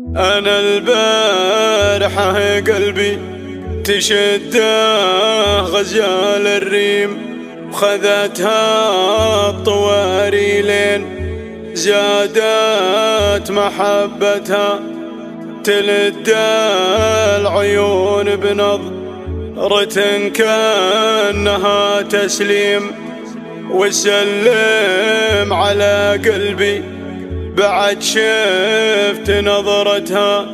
أنا البارحة قلبي تشده غزال الريم، وخذتها الطواري لين زادت محبتها، تلد العيون بنظرة كأنها تسليم، وسلم على قلبي بعد شفت نظرتها،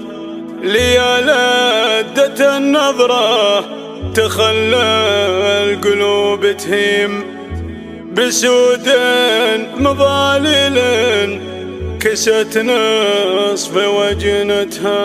لي لدت النظرة تخلى القلوب تهيم، بسود مظالل كست نصف وجنتها.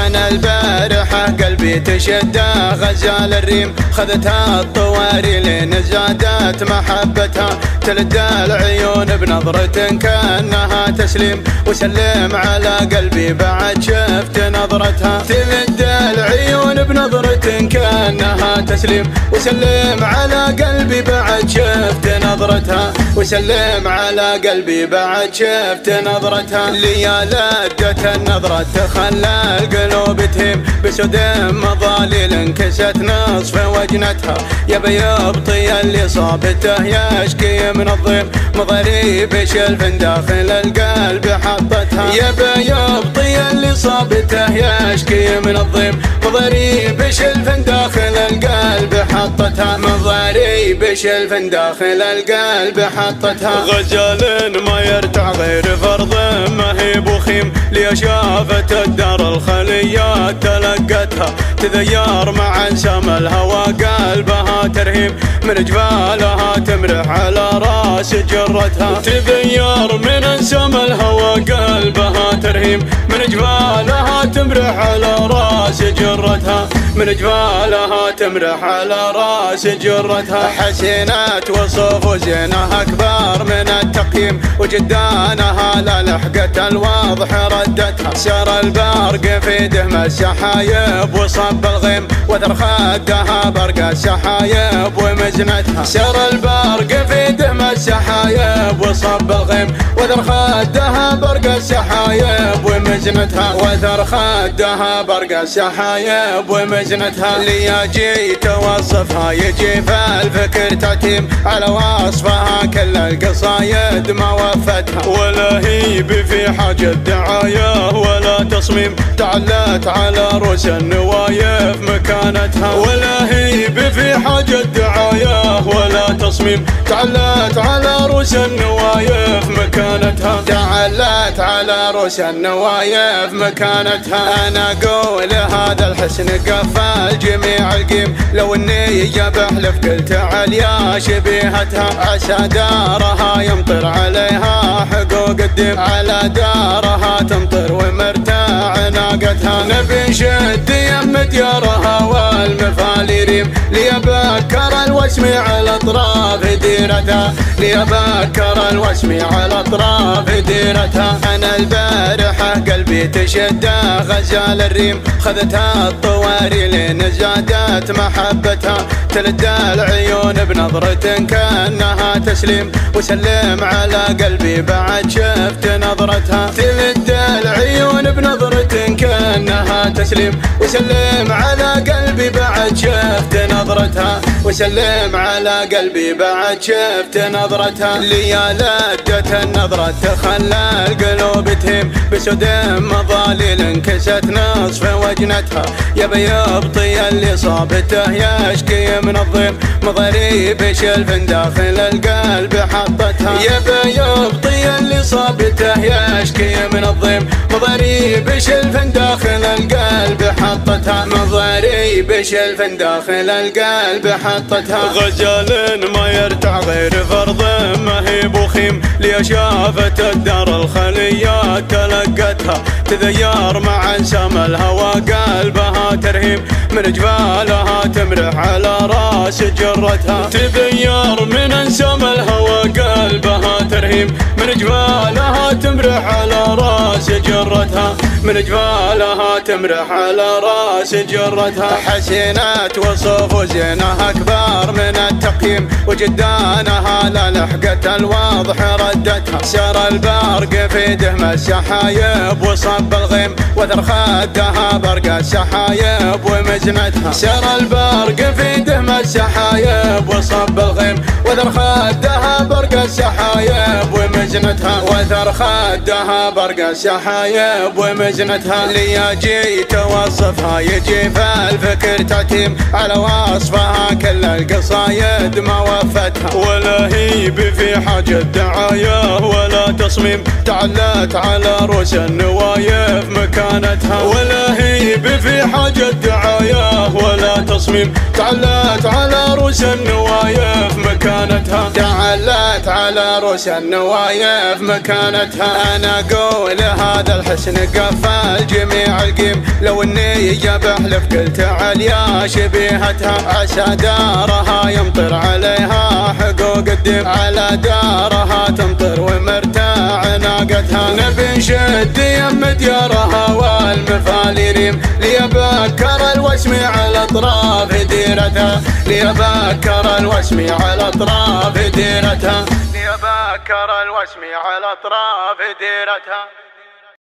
أنا البارحة قلبي تشده غزال الريم، خذتها الطواري لين زادت محبتها، تلد العيون بنظرة كأنها تسليم، وسلم على قلبي بعد شفت نظرتها، تلد العيون بنظرة كأنها تسليم، وسلم على قلبي بعد شفت نظرتها، وسلم على قلبي بعد شفت نظرتها، لي لدت النظرة تخلى القلوب تهيم، بسود مظالل انكست نصف وجنتها، يبي يبطي اللي صابته يشكي من الضيم، مضاريب شلف داخل القلب حطتها، يبي يبطي اللي صابته يشكي من الضيم، مضاريب شلف داخل القلب حطتها، مضاريب شلف داخل القلب حطتها. غزال ما يرتع غير فرض ما هي بخيم، لي شافت الدار الخليات تلقتها، تذير مع انسام الهوى قلبها ترهيم، من جبالها تمرح على راس جرتها، تذير من انسام الهوى قلبها ترهيم، من جبالها تمرح على راس جرتها، من جبالها تمرح على راس جرتها. حسينات وصف وزينها اكبر من التقييم، وجدانها لا لحقة الواضح ردتها، سار البرق في دهم السحايب وصب الغيم، وذر خدها برق السحايب ومزنتها، سار البرق في دهم السحايب وصب الغيم، وذر خدها برق السحايب ومزنتها، وذر خدها برق السحايب ومزنتها، لي جيت اوصفها يجي في الفكر تعتيم، على وصفها كل القصايد ما وفتها، ولا هي في حاجة دعاية ولا تصميم، تعلت على رؤوس النوايف مكانتها، ولا هي في حاجة دعاية ولا تصميم، تعلت على رؤوس النوايف مكانتها، تعلت على رؤوس النوايف مكانتها. انا اقول هذا الحسن قفل جميع القيم، لو اني بحلف قلت عليا شبيهتها، عسى دارها يمطر عليها حقوق الدين، على دارها تمطر ومرتاع ناقتها، نبي شد يم ديارها والمفالي ريم، ليبكر الوسمي على اطراف ديرتها، ليبكر الوسمي على اطراف ديرتها. انا البارحة قلبي تشده غزال الريم، خذتها الطواري لين زادت محبتها، تلد العيون بنظرة كأنها تسليم، وسلم على قلبي بعد شفت نظرتها، تلد العيون بنظرة كأنها تسليم، وسلم على قلبي بعد شفت نظرتها، وسلم على قلبي بعد شفت نظرتها، لي لدت النظرة تخلى القلوب تهيم، بسود مظالل انكست نصف وجنتها، يبي يبطي اللي صابته يشكي من الضيم، مضاريب شلف داخل القلب حطتها، يبي يبطي اللي صابته يشكي من الضيم، مضاريب شلف داخل القلب حطتها، مضاريب شلف داخل القلب حطتها. غزال ما يرتع غير فرض ما هي بخيم، لي شافت الدار الخليات تلقتها، تذير مع انسام الهوى قلبها ترهيم، من جبالها تمرح على راس جرتها، تذير من انسام الهوى قلبها ترهيم، من جبالها تمرح على راس جرتها، من جبالها تمرح على راس جرتها. حسينات وصف وزينها اكبر من التقييم وجدانها لا لحقة الواضح ردتها. سار البرق في دهم السحايب وصب الغيم وثر خدها برق السحايب ومجنتها. سار البرق في دهم السحايب وصب الغيم وثر خدها برق السحايب ومجنتها. وثر خدها برق السحايب ومجنتها. لي جيت اوصفها يجي في الفكر تعتيم على وصفها كل القصايد ما وفتها. ولا هي في حاجة دعاية ولا تصميم تعلت على رؤوس النوايف مكانتها. ولا هي في حاجة دعاية ولا تصميم تعلت على رؤوس النوايف مكانتها. تعلت على رؤوس النوايف مكانتها. انا اقول هذا الحسن قفل جميع القيم لو اني بحلف قلت عليا شبيهتها. عسى دارها يمطر عليها حقوق الدين على دارها تمطر ومرتاع ناقتها. نبي نشد يم ديارها والمفاليريم ليبكر الوسمي على اطراف ديرتها. ليبكر الوسمي على اطراف ديرتها. ليبكر الوسمي على اطراف ديرتها.